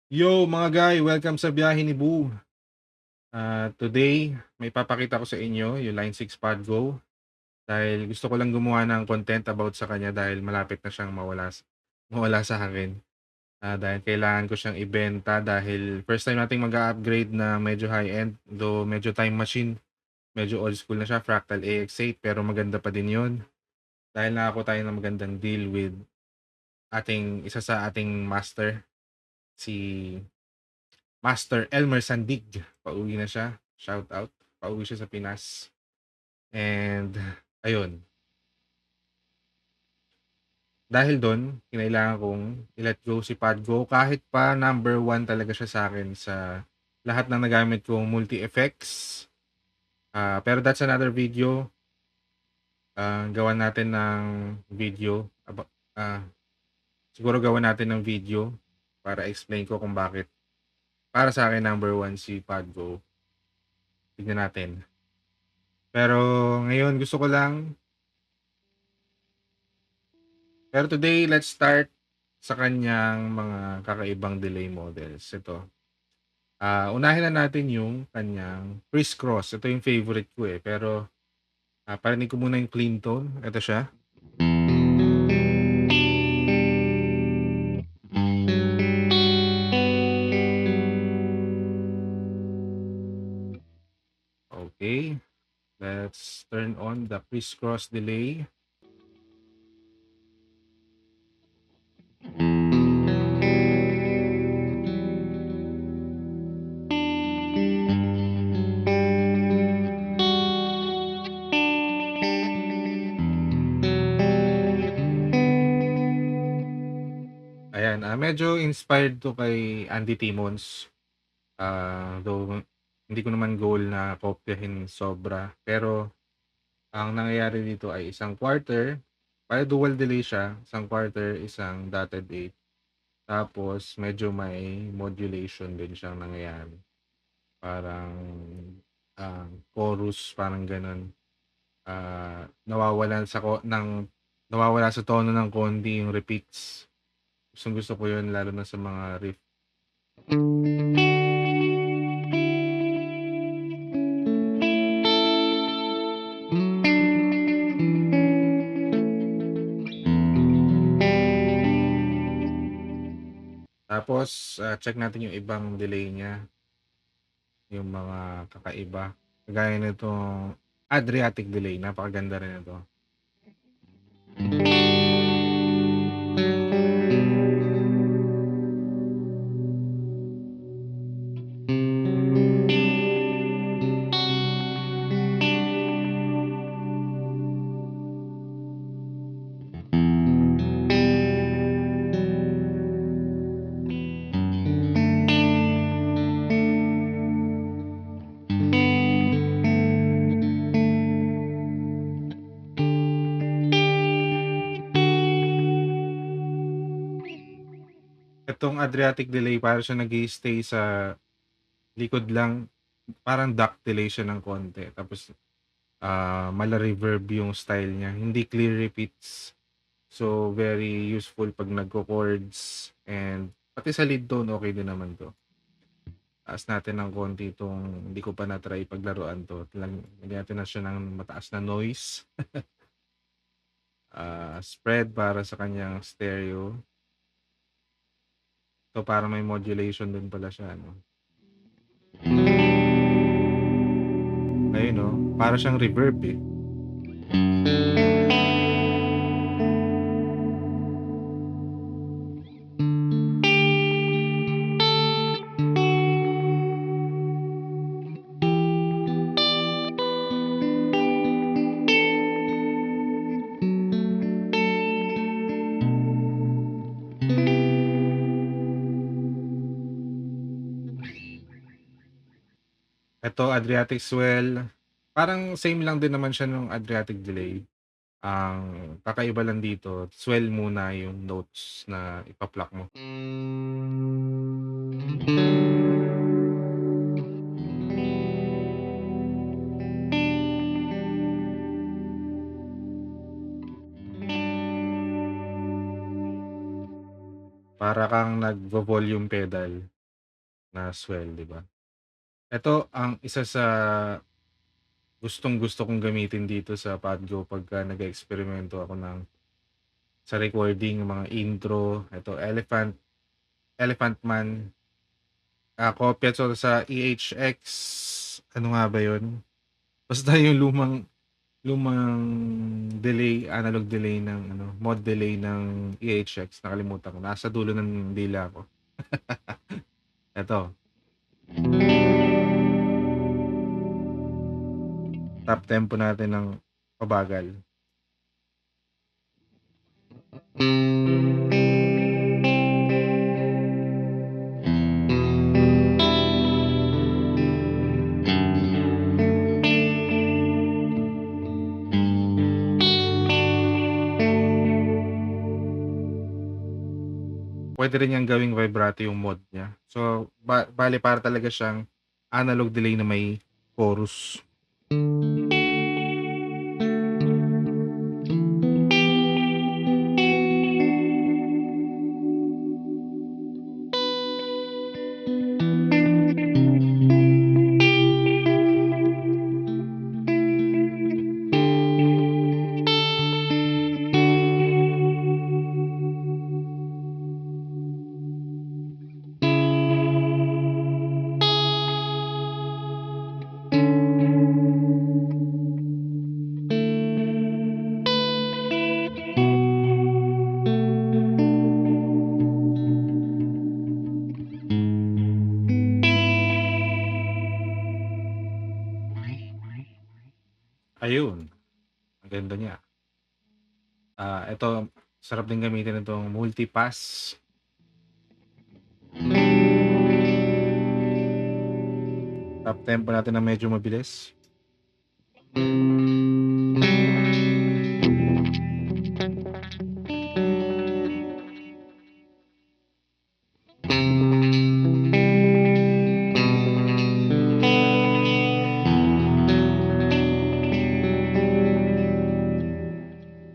Yo mga guy, welcome sa biyahe ni Boo. Today, may papakita ko sa inyo yung Line 6 Pod Go dahil gusto ko lang gumawa ng content about sa kanya dahil malapit na siyang mawala sa akin. Dahil kailangan ko siyang ibenta dahil first time nating mag-upgrade na medyo high-end, though medyo time machine, medyo old school na siya, Fractal AX8 pero maganda pa din yun. Dahil nakakuha tayo ng magandang deal with isa sa ating master, si Master Elmer Sandig. Pauwi na siya. Shout out. Pauwi siya sa Pinas. And ayun, dahil doon, kinailangan kong i-let go si Padgo kahit pa number one talaga siya sa akin sa lahat ng nagamit kong multi-effects. Pero that's another video. Gawan natin ng video. Siguro gawan natin ng video para explain ko kung bakit para sa akin number one si Padgo. Tignan natin. Pero ngayon gusto ko lang Pero today, let's start sa kanyang mga kakaibang delay models. Ito. Unahin na natin yung kanyang criss-cross. Ito yung favorite ko eh. Pero parinig ko muna yung clean tone. Ito siya. Okay. Let's turn on the criss-cross delay. Ayan. Medyo inspired to kay Andy Timmons. Though hindi ko naman goal na kopyahin sobra. Pero ang nangyayari dito ay isang quarter, para dual delay siya, isang quarter, isang dotted 8. Tapos medyo may modulation din siyang nangyayari. Parang chorus, parang ganun. Nawawala sa tono ng konti yung repeats. Gusto ko yun lalo na sa mga riff. Tapos check natin yung ibang delay niya, yung mga kakaiba. Kagaya nitong Adriatic delay, napakaganda rin ito. Itong Adriatic delay, para siya nag-i-stay sa likod lang, parang duck delay siya ng konti. Tapos mala-reverb yung style niya. Hindi clear repeats. So, very useful pag nagko-chords. And pati sa lead tone, okay din naman to. Taas natin ng konti itong hindi ko pa na-try paglaruan to. Lagyan natin na siya ng mataas na noise. Spread para sa kanyang stereo. So, para may modulation din pala siya. No? Ayun, no? Para siyang reverb eh. Ito, Adriatic Swell. Parang same lang din naman siya nung Adriatic Delay. Ang kakaiba lang dito, swell muna yung notes na ipa-pluck mo. Para kang nagvo-volume pedal. na swell, 'di ba? Ito ang isa sa gustong-gusto kong gamitin dito sa Podgo pagka nag-eeksperimento ako sa recording, mga intro. Ito, Elephant Man. Kopya 'to sa EHX, ano nga ba 'yun? Basta yung lumang lumang analog delay ng ano, mod delay ng EHX, nakalimutan ko, nasa dulo ng dila ko. Eto, top tempo natin ng pabagal. Puwede rin niyang gawing vibrato yung mod niya. So, bale para talaga siyang analog delay na may chorus. Ayun, ang ganda niya. Ito sarap din gamitin itong multipass. Top tempo natin na medyo mabilis.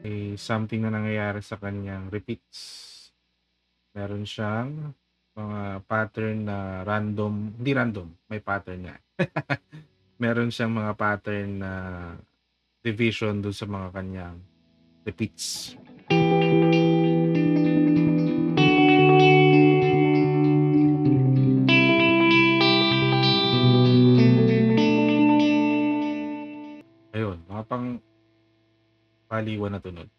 May something na nangyayari sa kaniyang repeats. Meron siyang mga pattern na random, hindi random, may pattern nga. Meron siyang mga pattern na division dun sa mga kaniyang repeats. Ayun, mga pang-baliwan na tunog.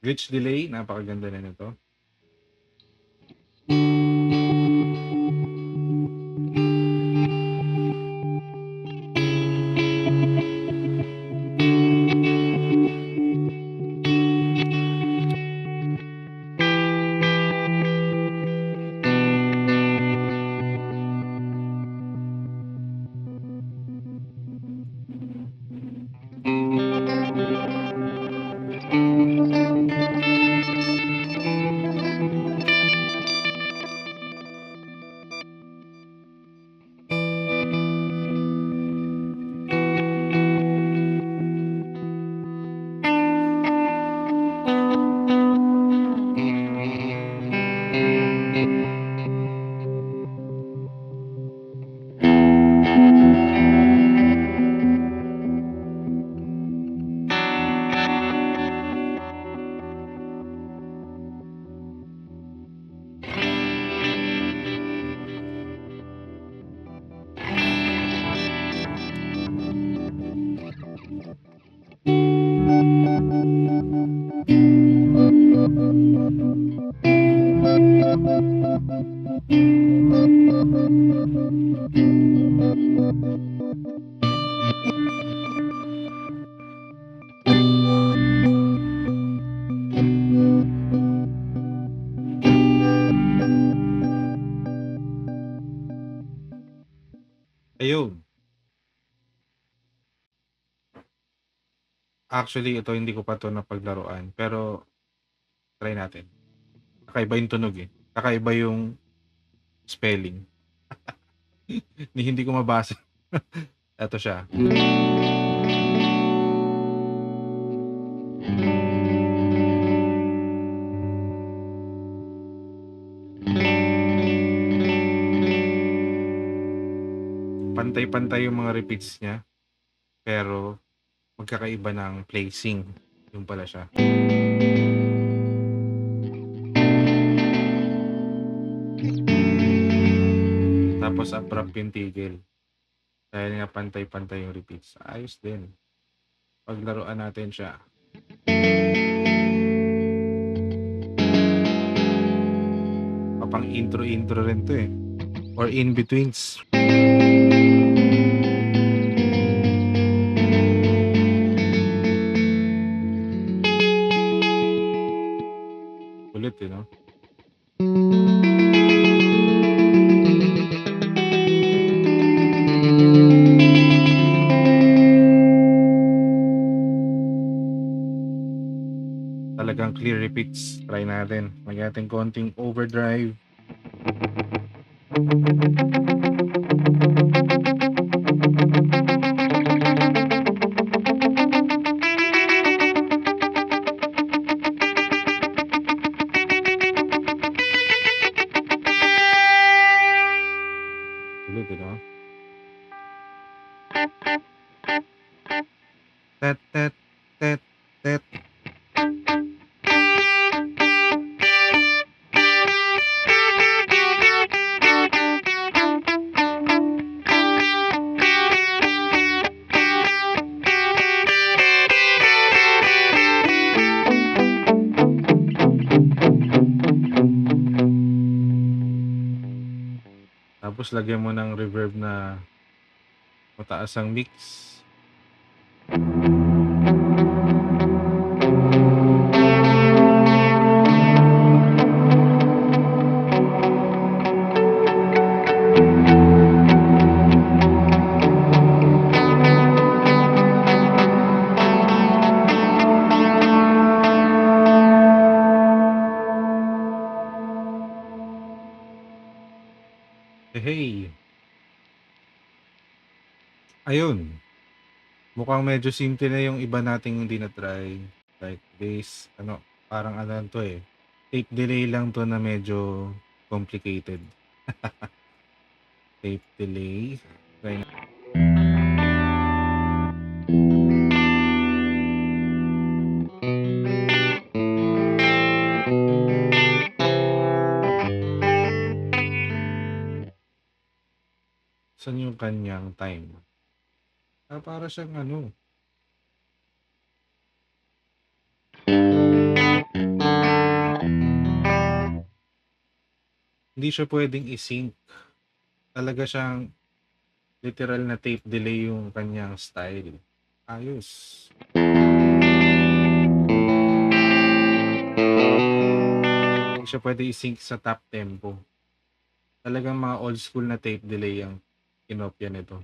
Glitch delay, napakaganda na nito. Ayun. Actually, ito hindi ko pa 'to napaglaruan, pero try natin. Kakaiba yung tunog, eh. Kakaiba yung spelling. Hindi ko mabasa. Eto siya. pantay-pantay yung mga repeats niya, pero magkakaiba ng placing. Yun pala siya. Tapos abrupt yung tigil. Dahil nga pantay-pantay yung repeats. Ayos din. Paglaruan natin siya. Papang intro-intro rin to eh. Or in-betweens. Ulit eh, no? Talagang clear repeats. Try natin. Lagyan natin konting overdrive. Ulit eh, no? Tet, tet, tet, tet. Tapos lagyan mo ng reverb na mataas ang mix. Hey. Ayun. Mukhang medyo simple na yung iba nating hindi na-try. Like bass, parang ano to eh. Tape delay lang to na medyo complicated. Tape delay. Try na. Saan yung kanyang time? Para siyang hindi siya pwedeng i-sync. Talaga siyang literal na tape delay yung kanyang style. Ayos. Hindi siya pwede i-sync sa top tempo. Talagang mga old school na tape delay ang kinopya nito.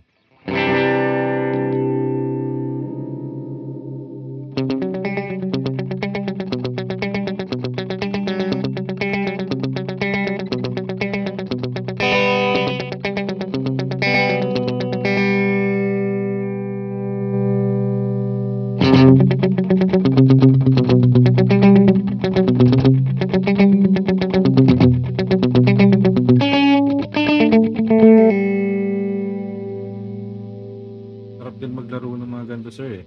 Sarap din maglaro ng mga ganito, sir eh.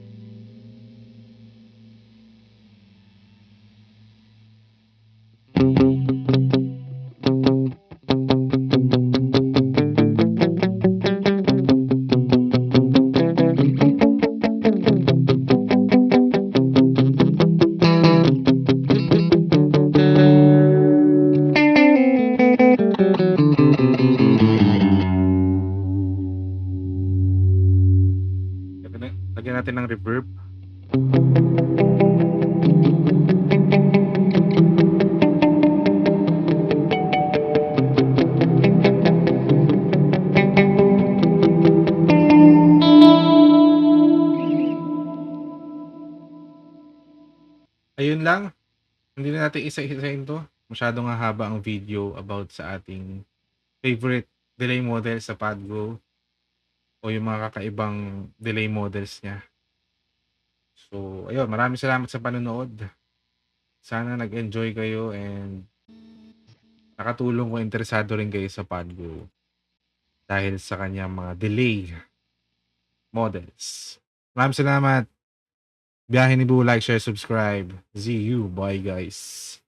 Lagyan natin ng reverb. Ayun lang. Hindi na natin isa-isahin to. Masyadong haba ang video about sa ating favorite delay model sa Padgo o yung mga kakaibang delay models niya. So, ayun, maraming salamat sa panonood. Sana nag-enjoy kayo and nakatulong kung interesado rin kayo sa Padgo. dahil sa kanyang mga delay models. Maraming salamat. Biyahe ni Boo, like, share, subscribe. See you. Bye guys.